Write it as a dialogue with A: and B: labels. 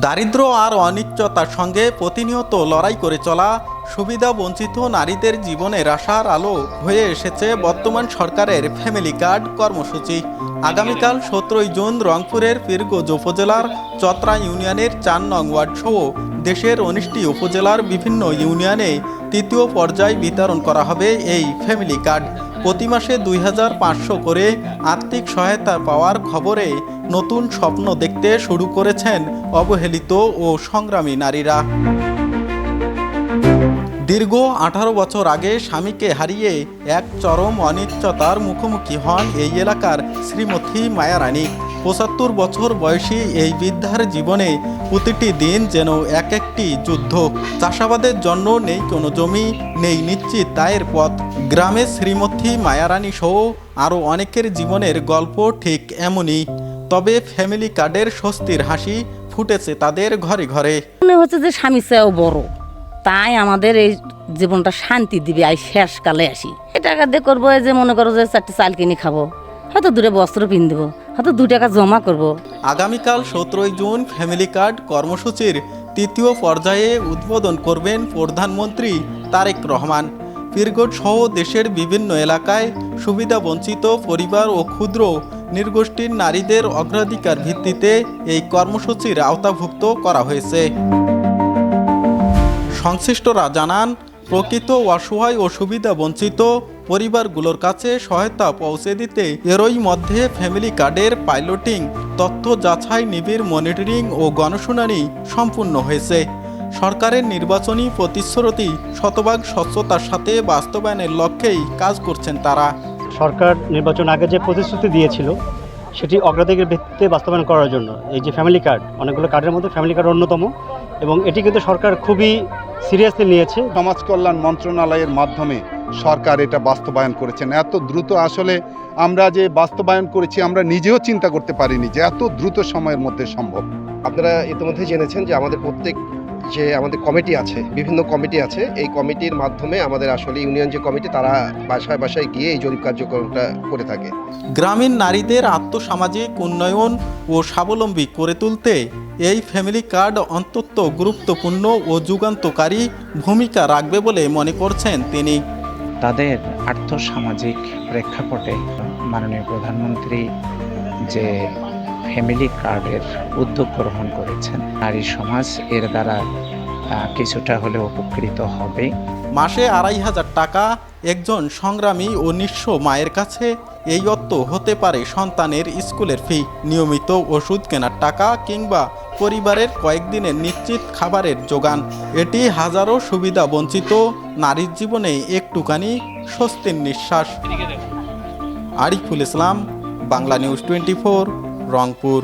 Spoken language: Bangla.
A: দারিদ্র আর অনিশ্চয়তার সঙ্গে প্রতিনিয়ত লড়াই করে চলা সুবিধা বঞ্চিত নারীদের জীবনের আশার আলো হয়ে এসেছে বর্তমান সরকারের ফ্যামিলি কার্ড কর্মসূচি। আগামীকাল 17 জুন রংপুরের পীরগঞ্জ উপজেলার চতরা ইউনিয়নের 4 নং ওয়ার্ড সহ দেশের 19টি উপজেলার বিভিন্ন ইউনিয়নে তৃতীয় পর্যায়ে বিতরণ করা হবে এই ফ্যামিলি কার্ড। প্রতি মাসে 2500 করে আর্থিক সহায়তা পাওয়ার খবরে নতুন স্বপ্ন দেখতে শুরু করেছেন অবহেলিত ও সংগ্রামী নারীরা। দীর্ঘ 18 বছর আগে স্বামীকে হারিয়ে এক চরম অনিশ্চয়তার মুখোমুখি হন এই এলাকার শ্রীমতী মায়ারানী। 75 বছর বয়সী এই বৃদ্ধার জীবনে প্রতিটি দিন যেন এক একটি যুদ্ধ। চাষাবাদের জন্য নেই কোনো জমি, নেই নিশ্চিত আয়ের পথ। গ্রামের শ্রীমতী মায়ারানী সহ আরও অনেকের জীবনের গল্প ঠিক এমনই। তবে ফ্যামিলি কার্ডের স্বস্তির হাসি ফুটেছে তাদের ঘরে ঘরে।
B: মনে হচ্ছে যে স্বামী চেয়েও বড়, তাই আমাদের এই জীবনটা শান্তি দিবে। আই শেষকালে আসি এই টাকা দিয়ে করবো, যে মনে করো যে 4টি চাল কিনে খাবো, হয়তো 2টা বস্ত্র কিনে দেবো, হয়তো 2 টাকা জমা করবো।
A: আগামীকাল 17 জুন ফ্যামিলি কার্ড কর্মসূচির তৃতীয় পর্যায়ে উদ্বোধন করবেন প্রধানমন্ত্রী তারেক রহমান। পীরগঞ্জ সহ দেশের বিভিন্ন এলাকায় সুবিধা বঞ্চিত পরিবার ও ক্ষুদ্র নৃগোষ্ঠীর নারীদের অগ্রাধিকার ভিত্তিতে এই কর্মসূচির আওতাভুক্ত করা হয়েছে। সংশ্লিষ্টরা জানান, প্রকৃত অসহায় ও সুবিধা বঞ্চিত পরিবারগুলোর কাছে সহায়তা পৌঁছে দিতে এরই মধ্যে ফ্যামিলি কার্ডের পাইলটিং, তথ্য যাচাই, নিবিড় মনিটরিং ও গণশুনানি সম্পূর্ণ হয়েছে। সরকারের নির্বাচনী প্রতিশ্রুতি শতভাগ স্বচ্ছতার সাথে বাস্তবায়নের লক্ষ্যেই কাজ করছেন তারা।
C: সরকার নির্বাচন আগে যে প্রতিশ্রুতি দিয়েছিল সেটি অগ্রাধিকার ভিত্তিতে বাস্তবায়ন করার জন্য এই যে ফ্যামিলি কার্ড, অনেকগুলো কার্ডের মধ্যে ফ্যামিলি কার্ড অন্যতম, এবং এটি কিন্তু সরকার খুবই সিরিয়াসলি নিয়েছে।
D: সমাজ কল্যাণ মন্ত্রণালয়ের মাধ্যমে সরকার এটা বাস্তবায়ন করেছেন। এত দ্রুত আসলে আমরা যে বাস্তবায়ন করেছি আমরা নিজেও চিন্তা করতে পারিনি যে এত দ্রুত সময়ের মধ্যে সম্ভব।
E: আপনারা ইতিমধ্যে জেনেছেন যে আমাদের আমাদের কমিটি আছে, বিভিন্ন কমিটি আছে। এই কমিটির মাধ্যমে আমাদের আসলে ইউনিয়ন যে কমিটি, তারা বাসায় বাসায় গিয়ে এই জরিপ কার্যক্রমটা করে থাকে।
A: গ্রামীণ নারীদের আর্থসামাজিক উন্নয়ন ও স্বাবলম্বী করে তুলতে এই ফ্যামিলি কার্ড অত্যন্ত গুরুত্বপূর্ণ ও যুগান্তকারী ভূমিকা রাখবে বলে মনে করছেন তিনি।
F: তাদের আর্থসামাজিক প্রেক্ষাপটে মাননীয় প্রধানমন্ত্রী যে ফ্যামিলি কার্ডের উদ্যোগ গ্রহণ করেছেন, নারী সমাজ এর দ্বারা কিছুটা হলেও উপকৃত হবে।
A: মাসে 2500 টাকা একজন সংগ্রামী ও নিঃস্ব মায়ের কাছে এই অর্থ হতে পারে সন্তানের স্কুলের ফি, নিয়মিত ওষুধ কেনার টাকা কিংবা পরিবারের কয়েকদিনের নিশ্চিত খাবারের যোগান। এটি হাজারো সুবিধা বঞ্চিত নারীর জীবনে একটুখানি স্বস্তির নিঃশ্বাস। আরিফুল ইসলাম, বাংলা নিউজ 24, রংপুর।